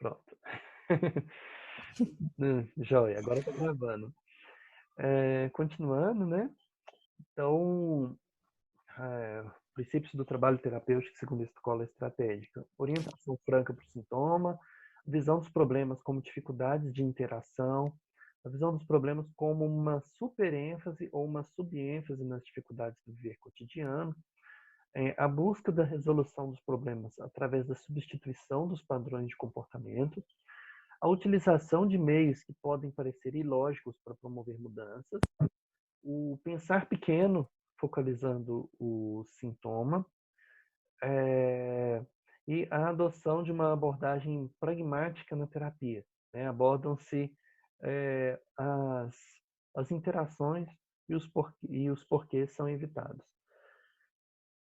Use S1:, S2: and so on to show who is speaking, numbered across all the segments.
S1: Pronto. Joia, agora tá gravando. Continuando, né? Então, princípios do trabalho terapêutico segundo a escola estratégica. Orientação franca para o sintoma, visão dos problemas como dificuldades de interação, a visão dos problemas como uma superênfase ou uma subênfase nas dificuldades do viver cotidiano, a busca da resolução dos problemas através da substituição dos padrões de comportamento, a utilização de meios que podem parecer ilógicos para promover mudanças, o pensar pequeno, focalizando o sintoma, e a adoção de uma abordagem pragmática na terapia. Né? Abordam-se as interações e os porquês são evitados.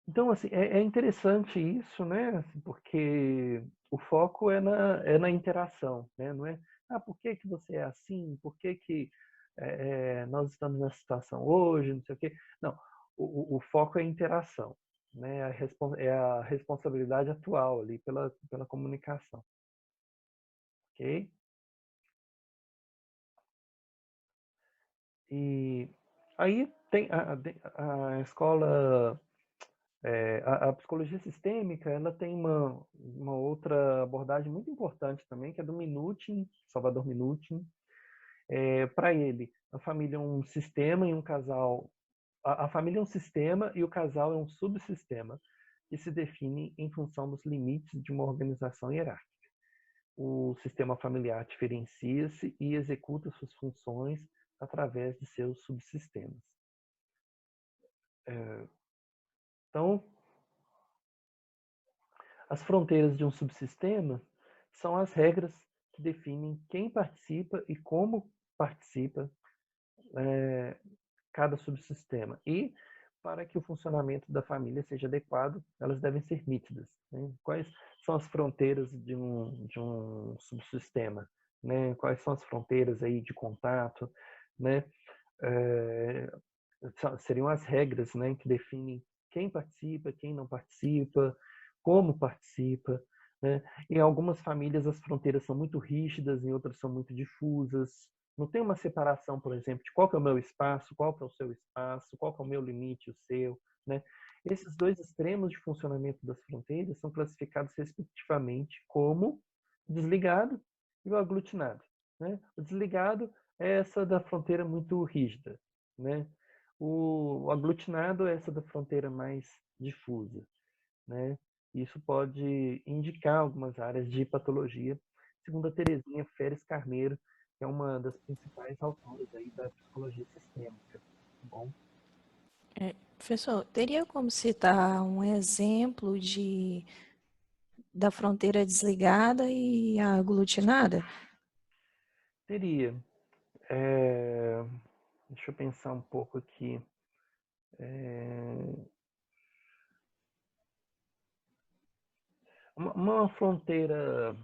S1: Então, assim, é interessante isso, né? Assim, porque o foco é na interação, né? Não é, por que que você é assim? Por que que nós estamos nessa situação hoje? Não sei o quê. Não, o foco é a interação, né? É a responsabilidade atual ali pela comunicação, ok? E aí tem a escola... a psicologia sistêmica, ela tem uma outra abordagem muito importante também, que é do Minuchin, Salvador Minuchin. Para ele, a família é um sistema e um casal... A família é um sistema e o casal é um subsistema que se define em função dos limites de uma organização hierárquica. O sistema familiar diferencia-se e executa suas funções através de seus subsistemas. Então, as fronteiras de um subsistema são as regras que definem quem participa e como participa cada subsistema. E, para que o funcionamento da família seja adequado, elas devem ser nítidas. Né? Quais são as fronteiras de um subsistema? Né? Quais são as fronteiras aí de contato? Né? Seriam as regras, né, que definem quem participa, quem não participa, como participa. Né? Em algumas famílias as fronteiras são muito rígidas, em outras são muito difusas. Não tem uma separação, por exemplo, de qual que é o meu espaço, qual que é o seu espaço, qual que é o meu limite, o seu. Né? Esses dois extremos de funcionamento das fronteiras são classificados respectivamente como desligado e o aglutinado. Né? O desligado é essa da fronteira muito rígida. Né? O aglutinado é essa da fronteira mais difusa. Né? Isso pode indicar algumas áreas de patologia, segundo a Terezinha Feres Carneiro, que é uma das principais autoras aí da psicologia sistêmica. Tá bom?
S2: Professor, teria como citar um exemplo da fronteira desligada e aglutinada?
S1: Teria. Deixa eu pensar um pouco aqui. Uma fronteira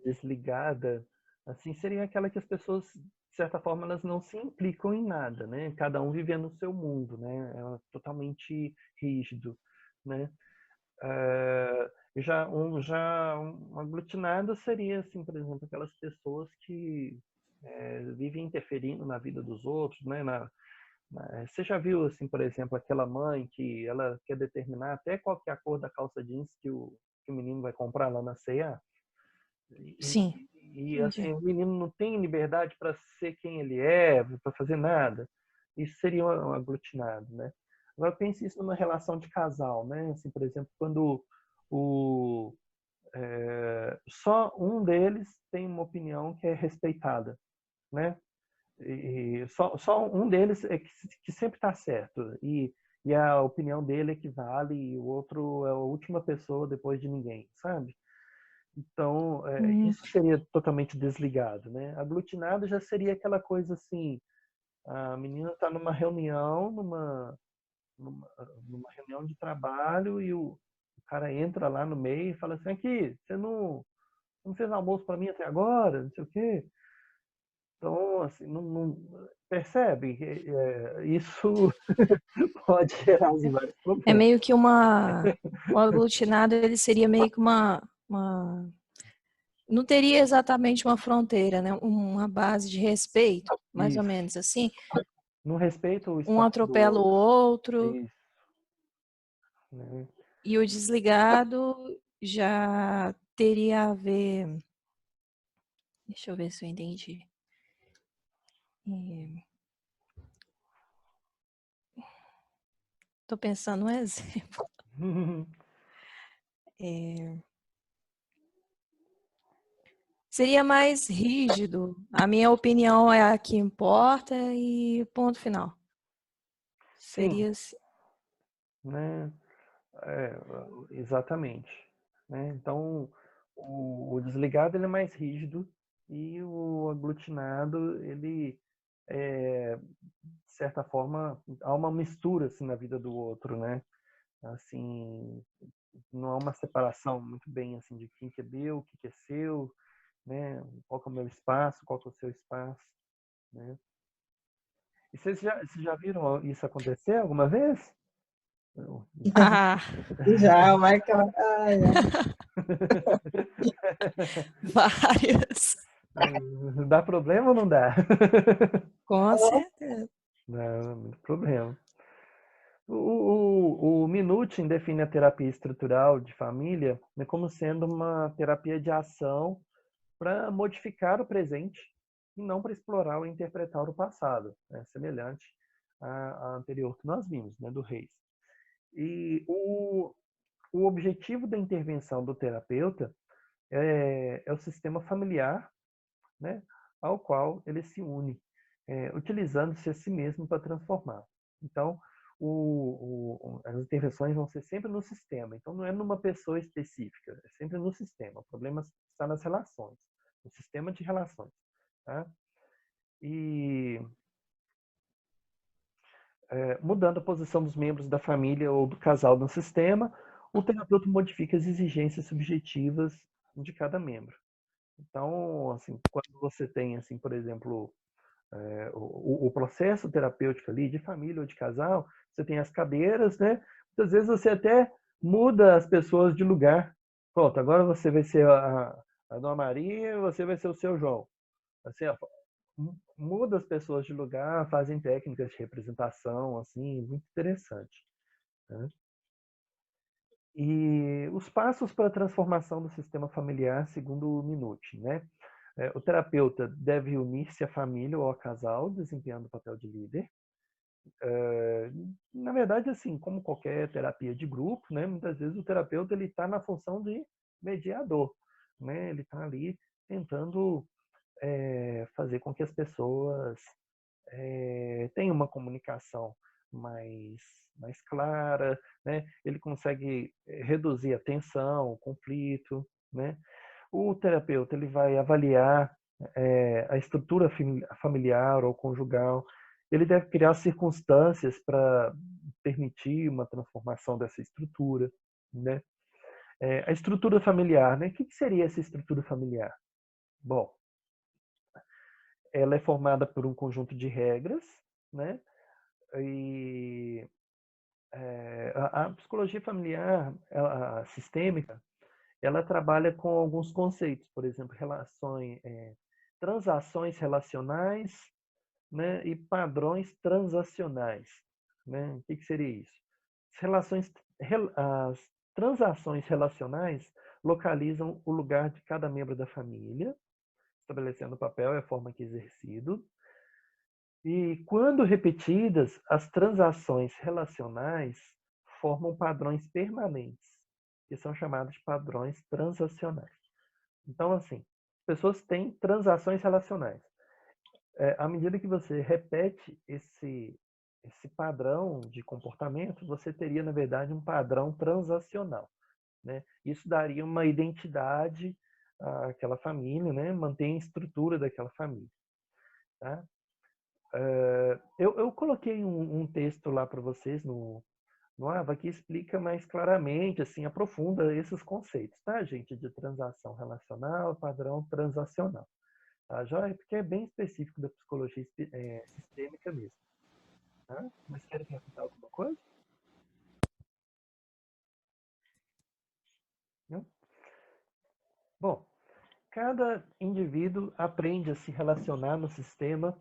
S1: desligada, assim, seria aquela que as pessoas, de certa forma, elas não se implicam em nada, né? Cada um vivendo no seu mundo, né? É totalmente rígido, né? Um aglutinado seria, assim, por exemplo, aquelas pessoas que vivem interferindo na vida dos outros, né? Você já viu, assim, por exemplo, aquela mãe que ela quer determinar até qual que é a cor da calça jeans que o menino vai comprar lá na C&A?
S2: Sim.
S1: E assim, o menino não tem liberdade para ser quem ele é, para fazer nada. Isso seria um aglutinado, né? Agora pense isso numa relação de casal, né? Assim, por exemplo, quando só um deles tem uma opinião que é respeitada, né? E só um deles é que sempre está certo e a opinião dele é que vale e o outro é a última pessoa depois de ninguém, sabe? Então, isso seria totalmente desligado, né? Aglutinado já seria aquela coisa assim, a menina está numa reunião, numa reunião de trabalho e o cara entra lá no meio e fala assim, aqui, você não fez almoço para mim até agora, não sei o quê. Então, assim, não percebe? Isso pode gerar vários problemas.
S2: É meio que o aglutinado, ele seria meio que uma não teria exatamente uma fronteira, né? Uma base de respeito, mais ou
S1: Isso.
S2: menos assim.
S1: Não respeita o
S2: Um
S1: espaço do
S2: atropela o
S1: outro.
S2: outro.
S1: Isso. Né?
S2: E o desligado já teria a ver. Deixa eu ver se eu entendi. Estou pensando um exemplo. Seria mais rígido. A minha opinião é a que importa e ponto final.
S1: Sim,
S2: Seria assim.
S1: né? É, exatamente. Né? Então, o desligado ele é mais rígido e o aglutinado, ele, de certa forma, há uma mistura assim, na vida do outro, né? Assim, não há uma separação muito bem assim de quem que é meu, o que que é seu, né? Qual que é o meu espaço, qual que é o seu espaço, né? E vocês já viram isso acontecer alguma vez?
S2: Ah,
S3: Já, o Michael. Ai, ai.
S2: várias.
S1: Dá problema ou não dá?
S2: Com certeza.
S1: Não, muito problema. O Minuchin define a terapia estrutural de família, né, como sendo uma terapia de ação para modificar o presente e não para explorar ou interpretar o passado, né, semelhante à anterior que nós vimos, né, do Reis. E o objetivo da intervenção do terapeuta é o sistema familiar, né, ao qual ele se une, utilizando-se a si mesmo para transformar. Então, as intervenções vão ser sempre no sistema. Então, não é numa pessoa específica, é sempre no sistema. O problema está nas relações, no sistema de relações. Tá? E mudando a posição dos membros da família ou do casal no sistema, o terapeuta modifica as exigências subjetivas de cada membro. Então, assim, quando você tem, assim, por exemplo, o processo terapêutico ali de família ou de casal, você tem as cadeiras, né? Muitas vezes você até muda as pessoas de lugar. Pronto, agora você vai ser a Dona Maria e você vai ser o seu João. Assim, ó, muda as pessoas de lugar, fazem técnicas de representação, assim, muito interessante. Né? E os passos para a transformação do sistema familiar, segundo o Minucci, né? O terapeuta deve unir-se à família ou ao casal, desempenhando o papel de líder. Na verdade, assim, como qualquer terapia de grupo, né, muitas vezes o terapeuta ele está na função de mediador, né? Ele está ali tentando fazer com que as pessoas tenham uma comunicação mais clara, né? Ele consegue reduzir a tensão, o conflito, né? O terapeuta ele vai avaliar a estrutura familiar ou conjugal. Ele deve criar circunstâncias para permitir uma transformação dessa estrutura, né? A estrutura familiar, né? O que seria essa estrutura familiar? Bom, ela é formada por um conjunto de regras, né? E a psicologia familiar, a sistêmica, ela trabalha com alguns conceitos, por exemplo, transações relacionais, né, e padrões transacionais. Né? O que seria isso? As transações relacionais localizam o lugar de cada membro da família, estabelecendo o papel e a forma que é exercido. E, quando repetidas, as transações relacionais formam padrões permanentes, que são chamados de padrões transacionais. Então, assim, pessoas têm transações relacionais. À medida que você repete esse padrão de comportamento, você teria, na verdade, um padrão transacional. Né? Isso daria uma identidade àquela família, né? Mantém a estrutura daquela família. Tá? Eu coloquei um texto lá para vocês no AVA que explica mais claramente, assim, aprofunda esses conceitos, tá, gente? De transação relacional, padrão transacional. Tá, joia? Porque é bem específico da psicologia sistêmica mesmo. Tá? Mas querem perguntar alguma coisa? Não? cada indivíduo aprende a se relacionar no sistema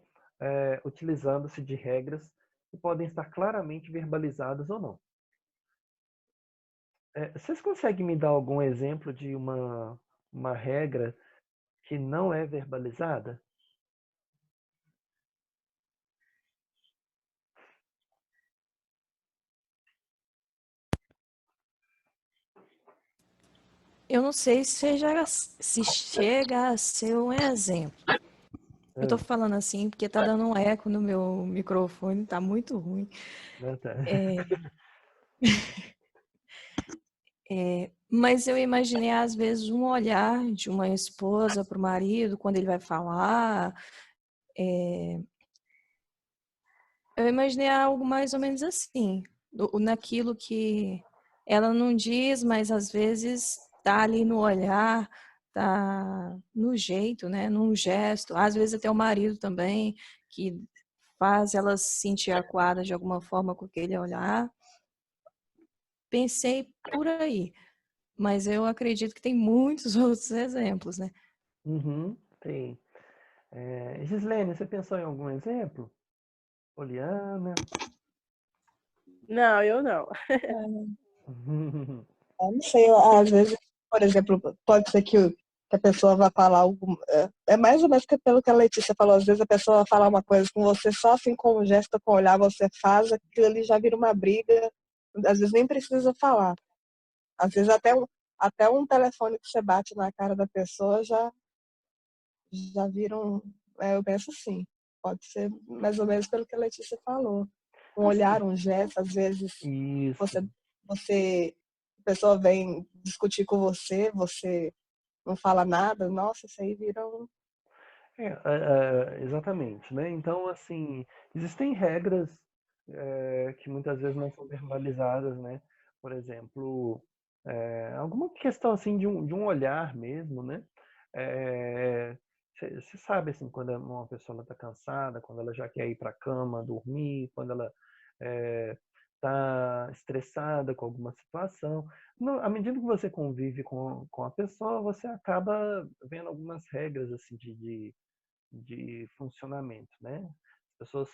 S1: utilizando-se de regras que podem estar claramente verbalizadas ou não. Vocês conseguem me dar algum exemplo de uma regra que não é verbalizada?
S2: Eu não sei se chega a ser um exemplo. Eu tô falando assim porque tá dando um eco no meu microfone, tá muito ruim.
S1: Tá.
S2: Mas eu imaginei, às vezes, um olhar de uma esposa para o marido quando ele vai falar. Eu imaginei algo mais ou menos assim, naquilo que ela não diz, mas às vezes tá ali no olhar, tá no jeito, né, num gesto. Às vezes até o marido também, que faz ela se sentir acuada de alguma forma com aquele olhar. Pensei por aí, mas eu acredito que tem muitos outros exemplos, né?
S1: Uhum, tem. Gislene, você pensou em algum exemplo? Poliana?
S3: Não, eu não.
S1: Uhum.
S3: Eu não sei, às vezes, por exemplo, pode ser que a pessoa vá falar algo. É mais ou menos que pelo que a Letícia falou, às vezes a pessoa vai falar uma coisa com você, só assim com um gesto, com o olhar, você faz, aquilo ali já vira uma briga, às vezes nem precisa falar. Às vezes até um telefone que você bate na cara da pessoa já vira um. Eu penso assim, pode ser mais ou menos pelo que a Letícia falou. Um olhar,
S1: Assim,
S3: um gesto, às vezes
S1: isso.
S3: você a pessoa vem discutir com você, você não fala nada, nossa, isso aí vira um.
S1: Exatamente, né? Então, assim, existem regras que muitas vezes não são verbalizadas, né? Por exemplo, alguma questão assim de um olhar mesmo, né? Você sabe assim quando uma pessoa está cansada, quando ela já quer ir para a cama, dormir, quando ela está estressada com alguma situação. À medida que você convive com a pessoa, você acaba vendo algumas regras assim de funcionamento, né? As pessoas,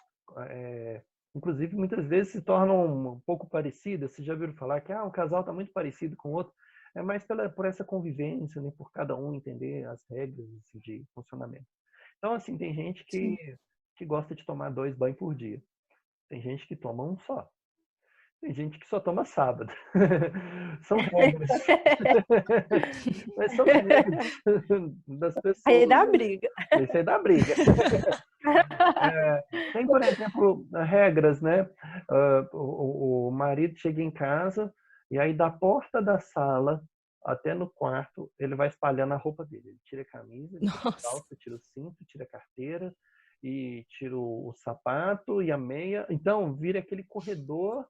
S1: inclusive, muitas vezes se tornam um pouco parecidas. Vocês já viram falar que um casal está muito parecido com o outro? É mais por essa convivência, né? Por cada um entender as regras assim, de funcionamento. Então, assim, tem gente que gosta de tomar 2 banhos por dia. Tem gente que toma um só. Tem gente que só toma sábado. São regras. Mas são regras das
S4: Aí
S1: pessoas.
S4: dá briga.
S1: Isso aí dá briga. Tem, por exemplo, regras, né? O marido chega em casa e aí da porta da sala até no quarto ele vai espalhando a roupa dele. Ele tira a camisa, tira a
S2: Nossa,
S1: calça, tira o cinto, tira a carteira e tira o sapato e a meia. Então vira aquele corredor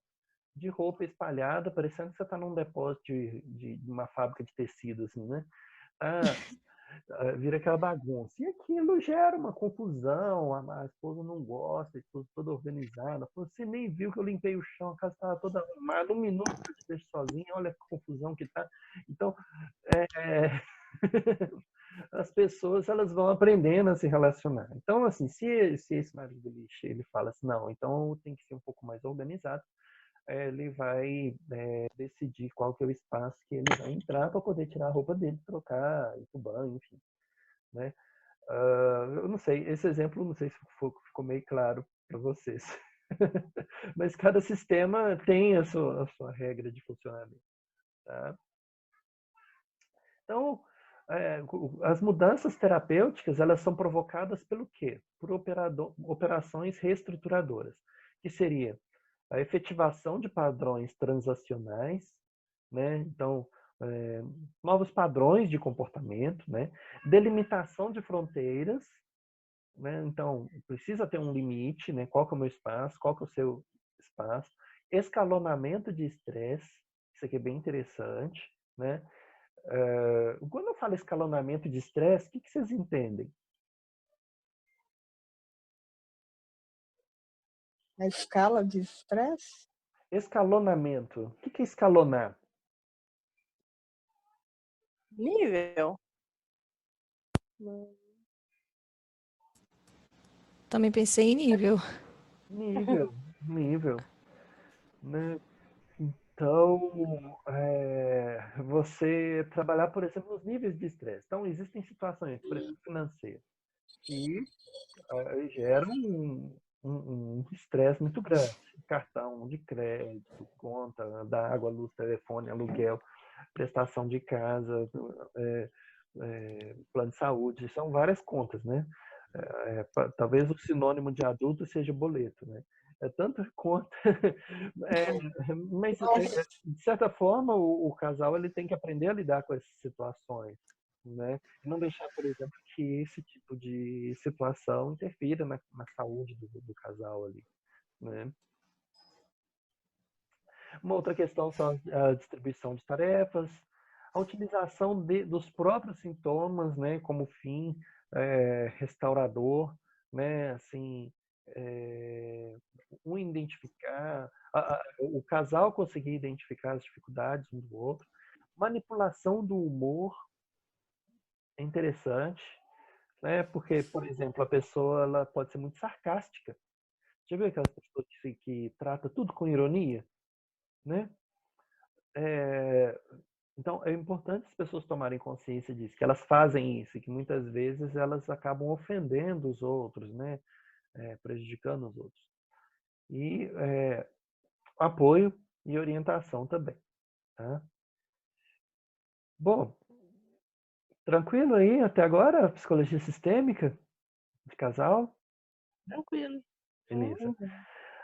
S1: de roupa espalhada, parecendo que você está num depósito de uma fábrica de tecido, assim, né? Ah, vira aquela bagunça. E aquilo gera uma confusão, a esposa não gosta, a esposa toda organizada. Você nem viu que eu limpei o chão, a casa estava toda arrumada, 1 minuto que eu te deixo sozinha, olha a confusão que tá. Então, é... as pessoas elas vão aprendendo a se relacionar. Então, assim, se esse marido ele fala assim, não, então tem que ser um pouco mais organizado, ele vai decidir qual que é o espaço que ele vai entrar para poder tirar a roupa dele, trocar, ir pro banho, enfim, né? Eu não sei, esse exemplo não sei se ficou meio claro para vocês, mas cada sistema tem a sua regra de funcionamento, tá? Então, as mudanças terapêuticas elas são provocadas pelo quê? Por operações reestruturadoras, que seria a efetivação de padrões transacionais, né? Então, novos padrões de comportamento, né? Delimitação de fronteiras, né? Então, precisa ter um limite, né? Qual que é o meu espaço, qual que é o seu espaço. Escalonamento de estresse, isso aqui é bem interessante, né? Quando eu falo escalonamento de estresse, o que vocês entendem?
S3: A escala de estresse?
S1: Escalonamento. O que é escalonar?
S4: Nível.
S2: Também pensei em nível.
S1: Nível, né? Então, você trabalhar, por exemplo, os níveis de estresse. Então, existem situações, por exemplo, financeiras, que geram um estresse muito grande. Cartão de crédito, conta da água, luz, telefone, aluguel, prestação de casa, plano de saúde, são várias contas, né? Talvez o sinônimo de adulto seja boleto, né? É tanta conta, mas de certa forma o casal ele tem que aprender a lidar com essas situações, né? E não deixar, por exemplo, que esse tipo de situação interfira na saúde do casal ali, né? Uma outra questão são a distribuição de tarefas, a utilização dos próprios sintomas, né, como fim restaurador, né, assim, identificar, o casal conseguir identificar as dificuldades um do outro, manipulação do humor é interessante, né, porque, por exemplo, a pessoa ela pode ser muito sarcástica. Já viu aquelas pessoas que trata tudo com ironia, né? Então, é importante as pessoas tomarem consciência disso, que elas fazem isso, e que muitas vezes elas acabam ofendendo os outros, né? Prejudicando os outros. E apoio e orientação também. Tá? Bom, tranquilo aí até agora? Psicologia sistêmica de casal?
S4: Tranquilo.
S1: Beleza.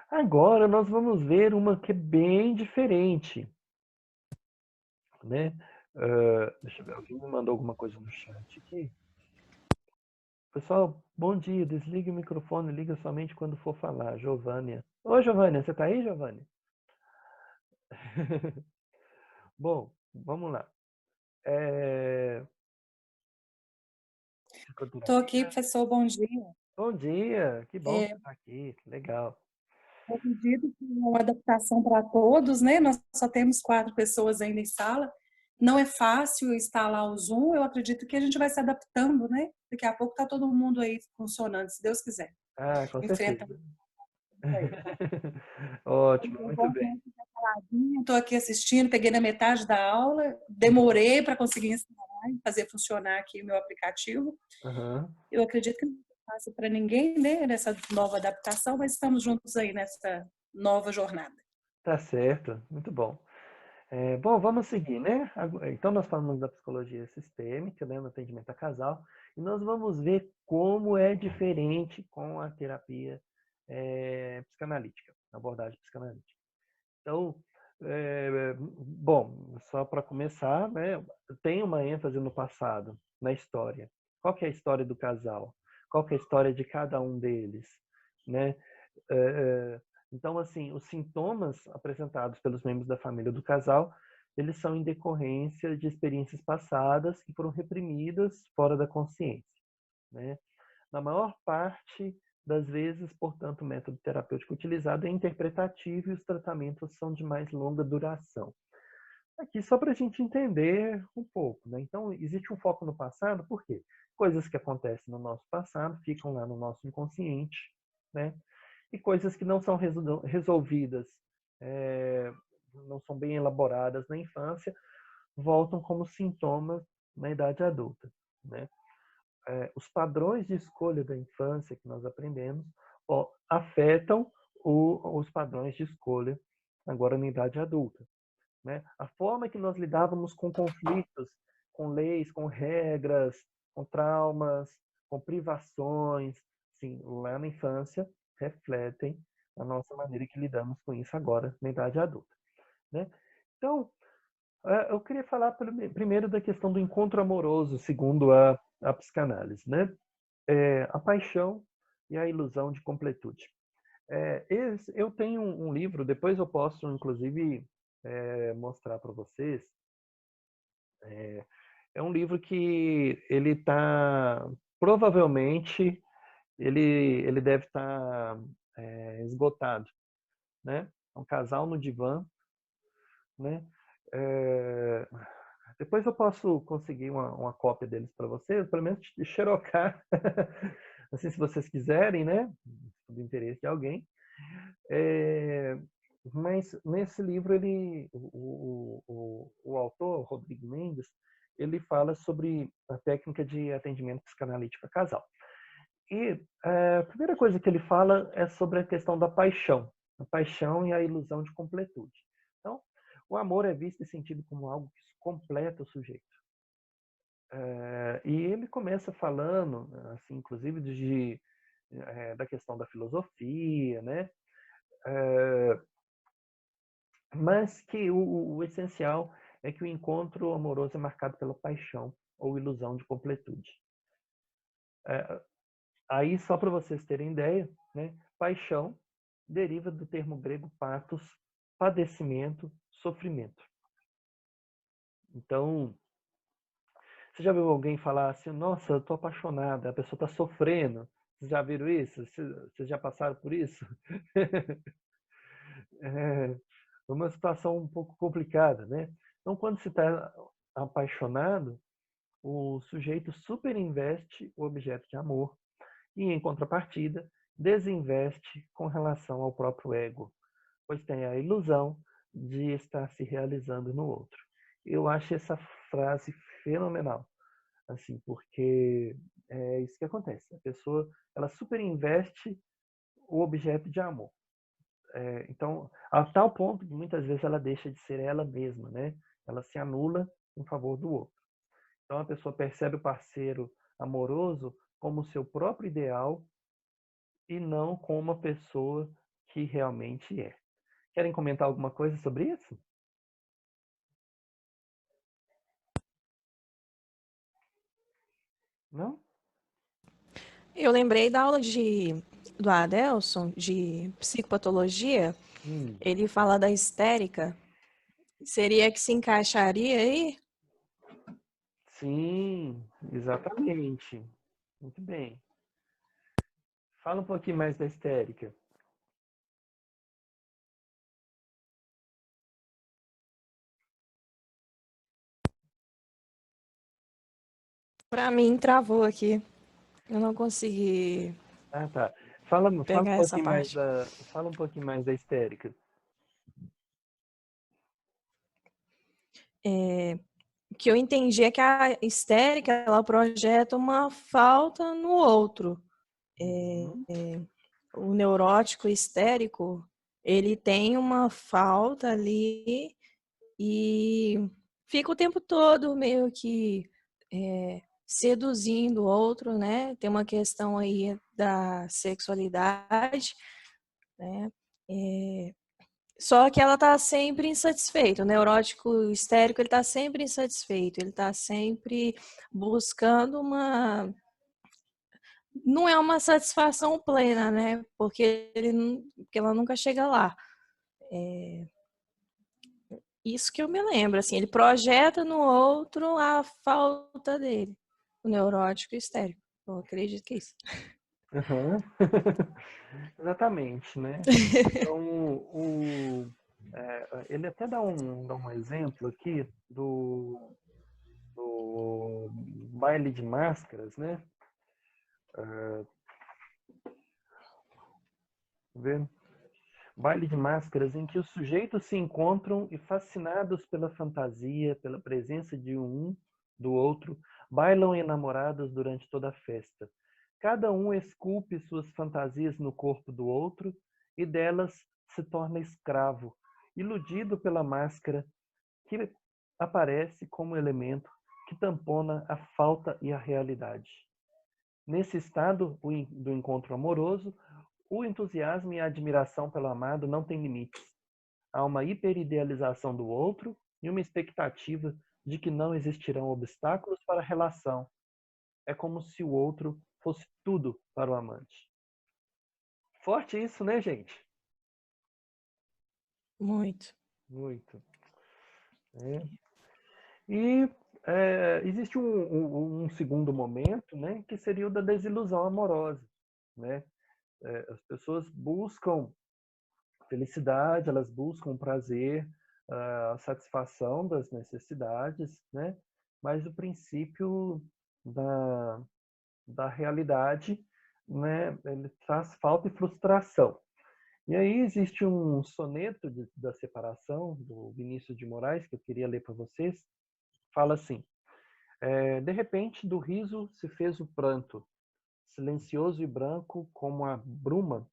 S1: Agora nós vamos ver uma que é bem diferente, né? Deixa eu ver, alguém me mandou alguma coisa no chat aqui. Pessoal, bom dia. Desligue o microfone, liga somente quando for falar. Giovânia. Oi, Giovânia, você tá aí, Giovânia? Bom, vamos lá.
S4: Estou aqui, professor, bom dia.
S1: Bom dia, que bom que você tá aqui, legal.
S4: Eu acredito que é uma adaptação para todos, né? Nós só temos 4 pessoas ainda em sala. Não é fácil instalar o Zoom, eu acredito que a gente vai se adaptando, né? Daqui a pouco está todo mundo aí funcionando, se Deus quiser.
S1: Ah, com certeza.
S4: Enfrenta.
S1: Ótimo, muito bem.
S4: Estou aqui assistindo, peguei na metade da aula, demorei para conseguir instalar e fazer funcionar aqui o meu aplicativo.
S1: Uhum.
S4: Eu acredito que não é fácil para ninguém, né, nessa nova adaptação, mas estamos juntos aí nessa nova jornada.
S1: Tá certo, muito bom. Bom, vamos seguir, né? Então, nós falamos da psicologia sistêmica, né, no atendimento a casal, e nós vamos ver como é diferente com a terapia psicanalítica, a abordagem psicanalítica. Então, bom, só para começar, né, tem uma ênfase no passado, na história. Qual que é a história do casal? Qual que é a história de cada um deles, né? Então, assim, os sintomas apresentados pelos membros da família do casal, eles são em decorrência de experiências passadas que foram reprimidas fora da consciência, né? Na maior parte das vezes, portanto, o método terapêutico utilizado é interpretativo e os tratamentos são de mais longa duração. Aqui só para a gente entender um pouco, né? Então, existe um foco no passado, por quê? Coisas que acontecem no nosso passado ficam lá no nosso inconsciente, né? E coisas que não são resolvidas, não são bem elaboradas na infância, voltam como sintomas na idade adulta, né? Os padrões de escolha da infância que nós aprendemos afetam os padrões de escolha agora na idade adulta, né? A forma que nós lidávamos com conflitos, com leis, com regras, com traumas, com privações, sim, lá na infância, refletem a nossa maneira que lidamos com isso agora na idade adulta, né? Então, eu queria falar primeiro da questão do encontro amoroso, segundo a psicanálise, né? A paixão e a ilusão de completude. Eu tenho um livro, depois eu posso, inclusive, mostrar para vocês. É um livro que ele está, provavelmente, ele deve estar esgotado, né? Um casal no divã, né? Depois eu posso conseguir uma cópia deles para vocês, pelo menos xerocar, assim, se vocês quiserem, né? Do interesse de alguém. Mas nesse livro o autor, Rodrigo Mendes, ele fala sobre a técnica de atendimento psicanalítico a casal. E a primeira coisa que ele fala é sobre a questão da paixão, a paixão e a ilusão de completude. Então, o amor é visto e sentido como algo que completa o sujeito. E ele começa falando, assim, inclusive, da questão da filosofia, né? Mas que o essencial é que o encontro amoroso é marcado pela paixão ou ilusão de completude. Aí, só para vocês terem ideia, né? Paixão deriva do termo grego pathos, padecimento, sofrimento. Então, você já viu alguém falar assim, nossa, eu tô apaixonada, a pessoa está sofrendo. Vocês já viram isso? Vocês já passaram por isso? É uma situação um pouco complicada, né? Então, quando se está apaixonado, o sujeito superinveste o objeto de amor e, em contrapartida, desinveste com relação ao próprio ego, pois tem a ilusão de estar se realizando no outro. Eu acho essa frase fenomenal, assim, porque é isso que acontece. A pessoa, ela superinveste o objeto de amor. Então, a tal ponto que muitas vezes ela deixa de ser ela mesma, né? Ela se anula em favor do outro. Então, a pessoa percebe o parceiro amoroso como seu próprio ideal e não como uma pessoa que realmente é. Querem comentar alguma coisa sobre isso? Não?
S2: Eu lembrei da aula do Adelson, de psicopatologia. Ele fala da histérica. Seria que se encaixaria aí?
S1: Sim, exatamente. Muito bem. Fala um pouquinho mais da histérica.
S2: Para mim, travou aqui. Eu não consegui
S1: Ah, tá. Fala um
S2: pegar essa
S1: pouquinho mais
S2: parte.
S1: fala um pouquinho mais da histérica.
S2: O que eu entendi é que a histérica, ela projeta uma falta no outro.
S1: Uhum.
S2: O neurótico histérico, ele tem uma falta ali e fica o tempo todo meio que seduzindo o outro, né? Tem uma questão aí da sexualidade, né? Só que ela está sempre insatisfeita. O neurótico histérico, ele está sempre insatisfeito. Ele está sempre buscando uma... Não é uma satisfação plena, né? Porque ela nunca chega lá. Isso que eu me lembro, assim, ele projeta no outro a falta dele, o neurótico histérico. Eu acredito que é isso.
S1: Uhum. Exatamente, né? Então, ele até dá um exemplo aqui do baile de máscaras, né? Vendo? Baile de máscaras em que os sujeitos se encontram e, fascinados pela fantasia, pela presença de um do outro, bailam enamorados durante toda a festa. Cada um esculpe suas fantasias no corpo do outro e delas se torna escravo, iludido pela máscara que aparece como elemento que tampona a falta e a realidade. Nesse estado do encontro amoroso, o entusiasmo e a admiração pelo amado não têm limites. Há uma hiperidealização do outro e uma expectativa de que não existirão obstáculos para a relação. É como se o outro fosse tudo para o amante. Forte isso, né, gente?
S2: Muito.
S1: Muito. E existe um segundo momento, né, que seria o da desilusão amorosa, né? As pessoas buscam felicidade, elas buscam prazer, a satisfação das necessidades, né? Mas o princípio da realidade, né? Ele traz falta e frustração. E aí existe um soneto da separação, do Vinícius de Moraes, que eu queria ler para vocês. Fala assim: de repente do riso se fez o pranto, silencioso e branco como a bruma,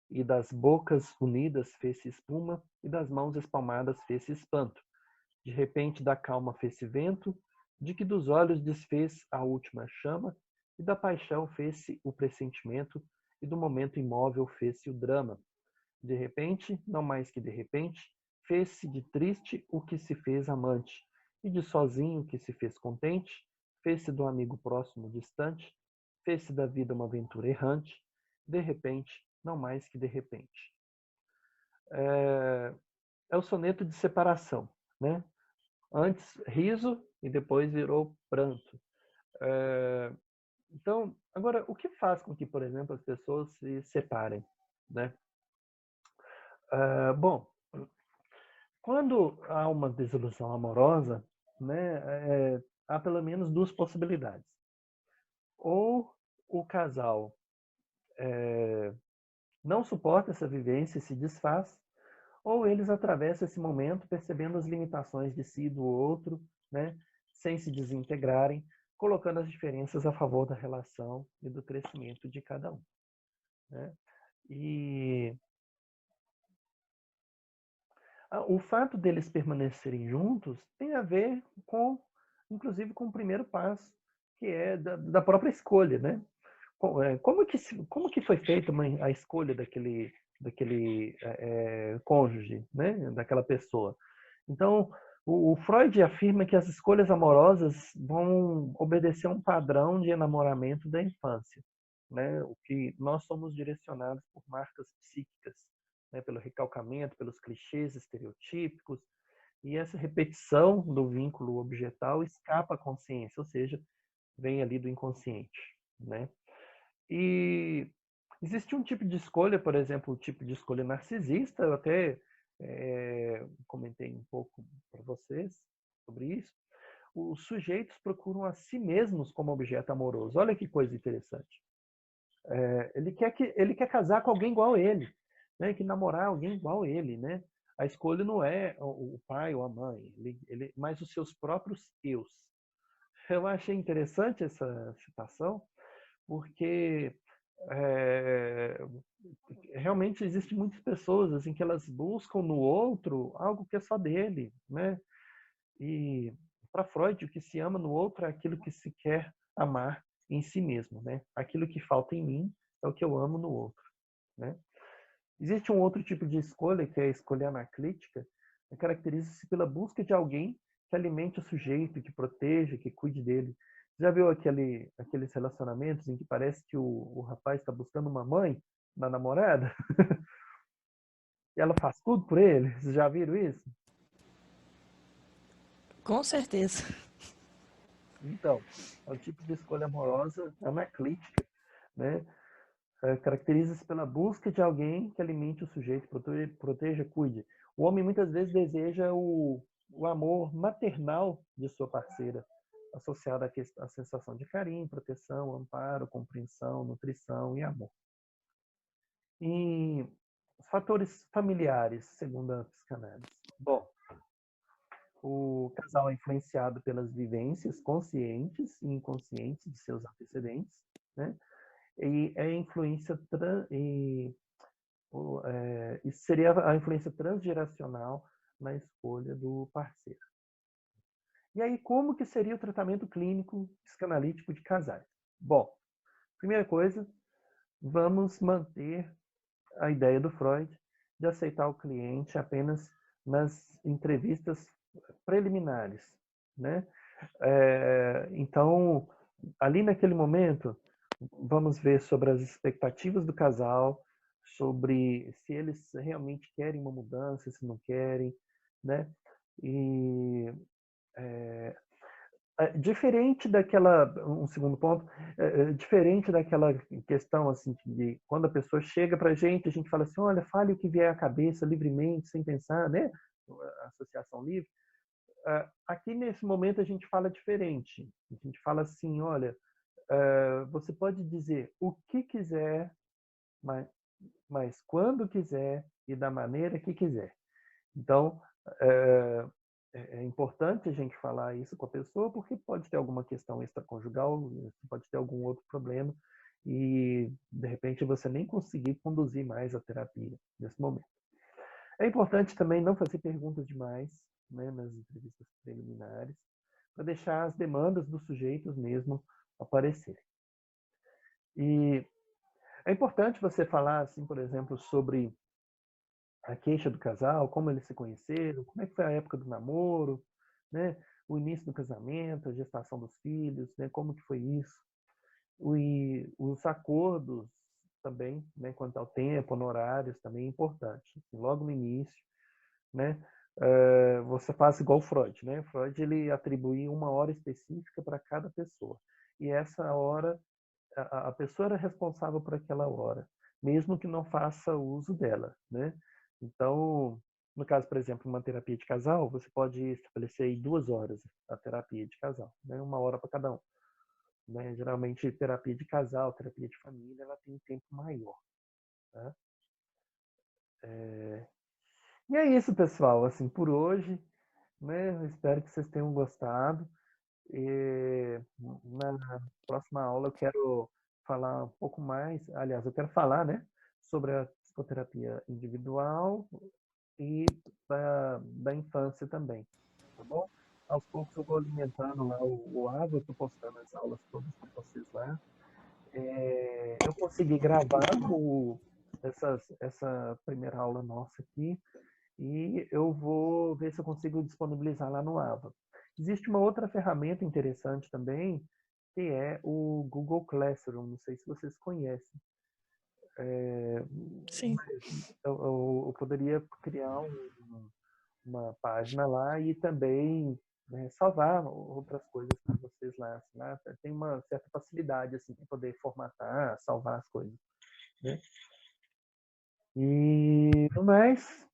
S1: e das bocas unidas fez-se espuma, e das mãos espalmadas fez-se espanto. De repente da calma fez-se vento, de que dos olhos desfez a última chama, e da paixão fez-se o pressentimento, e do momento imóvel fez-se o drama. De repente, não mais que de repente, fez-se de triste o que se fez amante, e de sozinho o que se fez contente, fez-se do amigo próximo distante, fez-se da vida uma aventura errante, de repente, não mais que de repente. É o soneto de separação, né? Antes riso e depois virou pranto. Então, agora, o que faz com que, por exemplo, as pessoas se separem, né? Bom, quando há uma desilusão amorosa, né, há pelo menos duas possibilidades. Ou o casal não suporta essa vivência e se desfaz, ou eles atravessam esse momento percebendo as limitações de si e do outro, né, sem se desintegrarem, colocando as diferenças a favor da relação e do crescimento de cada um, né? E o fato deles permanecerem juntos tem a ver com, inclusive, com o primeiro passo, que é da própria escolha, né? Como que foi feita a escolha daquele cônjuge, né? Daquela pessoa? Então, o Freud afirma que as escolhas amorosas vão obedecer a um padrão de enamoramento da infância, né? O que nós somos direcionados por marcas psíquicas, né? Pelo recalcamento, pelos clichês estereotípicos, e essa repetição do vínculo objetal escapa à consciência, ou seja, vem ali do inconsciente, né? E existe um tipo de escolha, por exemplo, o tipo de escolha narcisista. Eu até comentei um pouco para vocês sobre isso. Os sujeitos procuram a si mesmos como objeto amoroso. Olha que coisa interessante. Ele quer casar com alguém igual a ele, né? Que namorar alguém igual a ele, né? A escolha não é o pai ou a mãe, mas os seus próprios eus. Eu achei interessante essa citação, porque realmente existem muitas pessoas assim que elas buscam no outro algo que é só dele, né? E para Freud, o que se ama no outro é aquilo que se quer amar em si mesmo, né? Aquilo que falta em mim é o que eu amo no outro, né? Existe um outro tipo de escolha, que é a escolha anaclítica, que caracteriza-se pela busca de alguém que alimente o sujeito, que proteja, que cuide dele. Já viu aqueles relacionamentos em que parece que o rapaz está buscando uma mãe na namorada? E ela faz tudo por ele? Vocês já viram isso?
S2: Com certeza.
S1: Então, é um tipo de escolha amorosa anaclítica, né? Caracteriza-se pela busca de alguém que alimente o sujeito, proteja, cuide. O homem muitas vezes deseja o amor maternal de sua parceira, associado à sensação de carinho, proteção, amparo, compreensão, nutrição e amor. E os fatores familiares, segundo a psicanálise. Bom, o casal é influenciado pelas vivências conscientes e inconscientes de seus antecedentes, né? E a influência seria a influência transgeracional na escolha do parceiro. E aí, como que seria o tratamento clínico psicanalítico de casais? Bom, primeira coisa, vamos manter a ideia do Freud de aceitar o cliente apenas nas entrevistas preliminares, né? Então, ali naquele momento, vamos ver sobre as expectativas do casal, sobre se eles realmente querem uma mudança, se não querem, né? E diferente daquela, um segundo ponto, diferente daquela questão assim de quando a pessoa chega para a gente fala assim, olha, fale o que vier à cabeça livremente, sem pensar, né? a Associação Livre, aqui nesse momento a gente fala diferente. A gente fala assim, olha, você pode dizer o que quiser, mas quando quiser e da maneira que quiser. Então, é importante a gente falar isso com a pessoa, porque pode ter alguma questão extraconjugal, pode ter algum outro problema, e de repente você nem conseguir conduzir mais a terapia nesse momento. É importante também não fazer perguntas demais, né, nas entrevistas preliminares, para deixar as demandas dos sujeitos mesmo aparecerem. E é importante você falar, assim, por exemplo, sobre a queixa do casal, como eles se conheceram, como é que foi a época do namoro, né? O início do casamento, a gestação dos filhos, né? Como que foi isso? Os acordos também, né? Quanto ao tempo, honorários, também é importante. Assim, logo no início, né? Você faz igual Freud, né? Freud, ele atribuía uma hora específica para cada pessoa. E essa hora, a pessoa era responsável por aquela hora, mesmo que não faça uso dela, né? Então, no caso, por exemplo, uma terapia de casal, você pode estabelecer aí 2 horas a terapia de casal, né? 1 hora para cada um, né? Geralmente, terapia de casal, terapia de família, ela tem um tempo maior, tá? E é isso, pessoal. Assim, por hoje, né? Eu espero que vocês tenham gostado. E na próxima aula eu quero falar um pouco mais, aliás, eu quero falar, né, sobre a psicoterapia individual e da infância também, tá bom? Aos poucos eu vou alimentando lá o Ava, eu estou postando as aulas todas para vocês lá. Eu consegui gravar essa primeira aula nossa aqui e eu vou ver se eu consigo disponibilizar lá no Ava. Existe uma outra ferramenta interessante também, que é o Google Classroom. Não sei se vocês conhecem.
S2: Sim.
S1: Eu poderia criar uma página lá e também, né, salvar outras coisas para vocês lá. Assim, lá tem uma certa facilidade assim, para poder formatar, salvar as coisas, né? E no mais,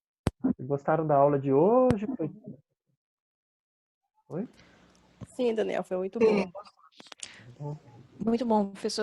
S1: gostaram da aula de hoje? Oi?
S2: Sim, Daniel, foi muito
S3: Sim.
S2: bom. Muito bom, professor.